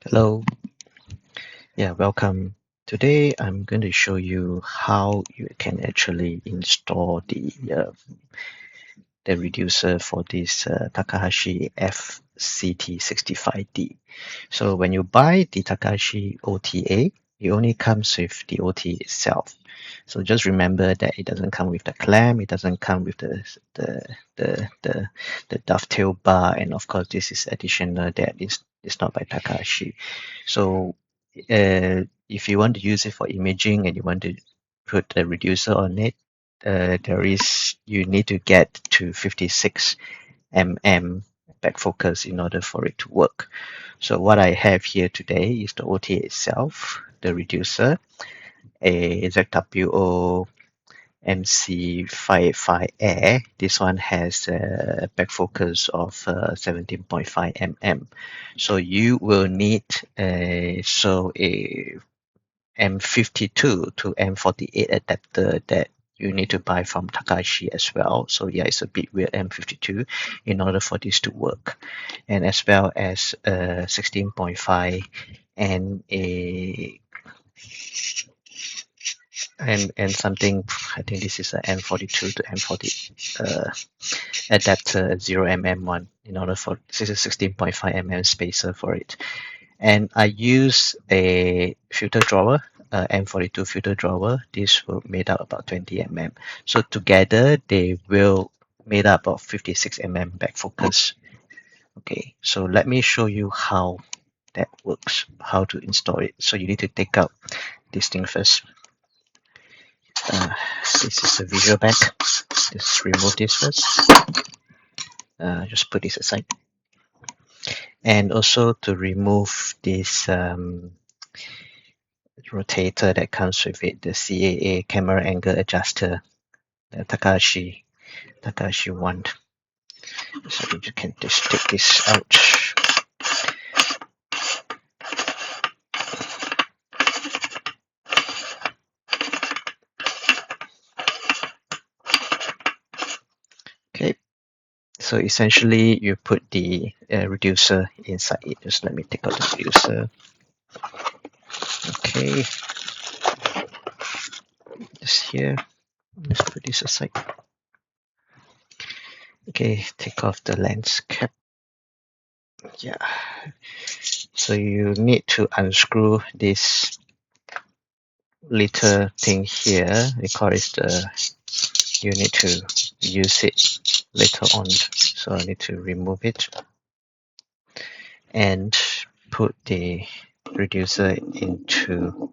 Hello, welcome. Today I'm going to show you how you can actually install the reducer for this Takahashi FCT-65D. So when you buy the Takahashi OTA, it only comes with the OTA itself. So just remember that it doesn't come with the clamp, it doesn't come with the dovetail bar, and of course this is additional that is not by Takahashi. So if you want to use it for imaging and you want to put a reducer on it, you need to get to 56 mm back focus in order for it to work. So what I have here today is the OTA itself, the reducer, a ZWO MC48 Air. This one has a back focus of 17.5 mm. So you will need a M52 to M48 adapter that you need to buy from Takahashi as well. So yeah, it's a bit weird M52 in order for this to work, and as well as 16.5 and something. I think this is a M42 to M40 adapter 0 one in order for this is a 16.5 mm spacer for it. And I use a filter drawer, M42 filter drawer. This will made up about 20 mm. So together they will made up of 56 mm back focus. Okay, so let me show you how that works, how to install it. So you need to take out this thing first. This is a visual back. Just remove this first. Just put this aside. And also to remove this rotator that comes with it, the CAA Camera Angle Adjuster, the Takahashi one. So you can just take this out. Okay, so essentially you put the reducer inside it. Just let me take out the reducer. Okay, just here. Let's put this aside. Okay, take off the lens cap. Yeah, so you need to unscrew this little thing here. We call it you need to use it later on. So I need to remove it and put the reducer into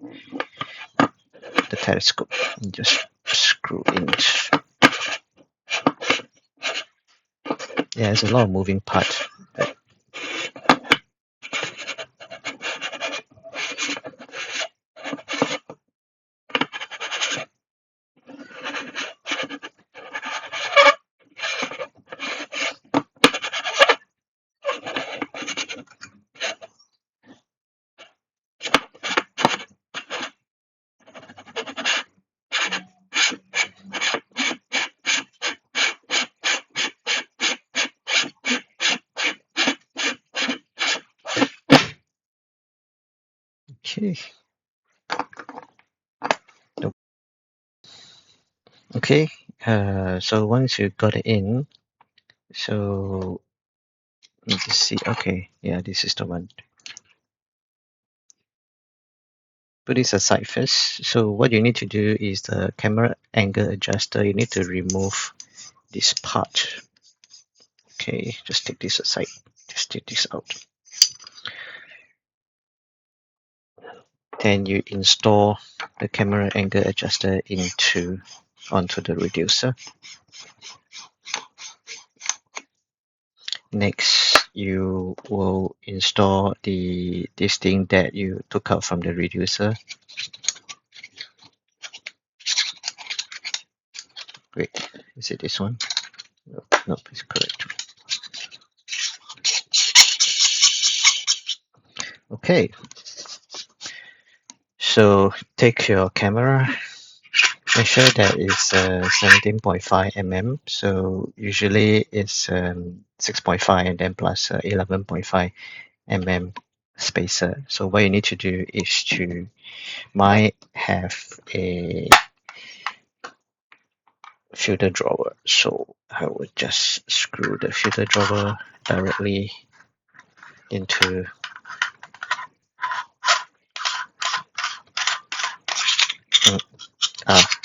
the telescope and just screw in. Yeah, there's a lot of moving parts. Okay. Okay. So once you got it in, so let me see. Okay, yeah, this is the one. Put this aside first. So what you need to do is the camera angle adjuster. You need to remove this part. Okay, just take this aside. Just take this out. Then you install the camera angle adjuster onto the reducer. Next, you will install this thing that you took out from the reducer. Wait, is it this one? No, it's correct. Okay. So take your camera. Make sure that it's 17.5 mm. So usually it's 6.5 and then plus 11.5 mm spacer. So what you need to do is to might have a filter drawer. So I would just screw the filter drawer directly into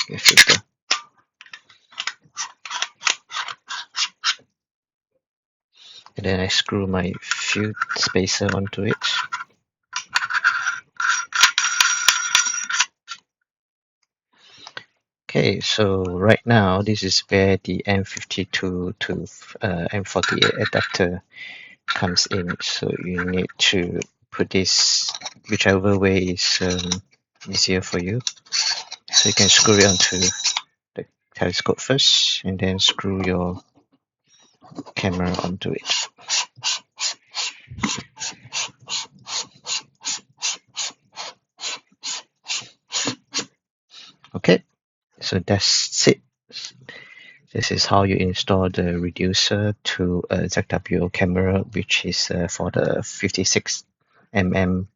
the filter. And then I screw my field spacer onto it. Okay, so right now this is where the M52 to M48 adapter comes in. So you need to put this whichever way is easier for you. So you can screw it onto the telescope first, and then screw your camera onto it. Okay, so that's it. This is how you install the reducer to a ZWO camera, which is for the 56mm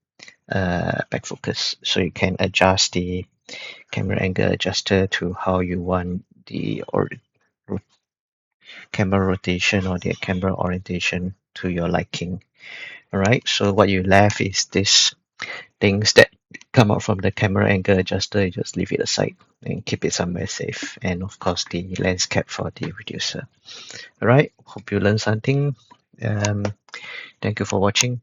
back focus. So you can adjust the camera angle adjuster to how you want the camera rotation or the camera orientation to your liking. All right, so what you left is this things that come out from the camera angle adjuster. You just leave it aside and keep it somewhere safe. And of course, the lens cap for the reducer. All right, hope you learned something. Thank you for watching.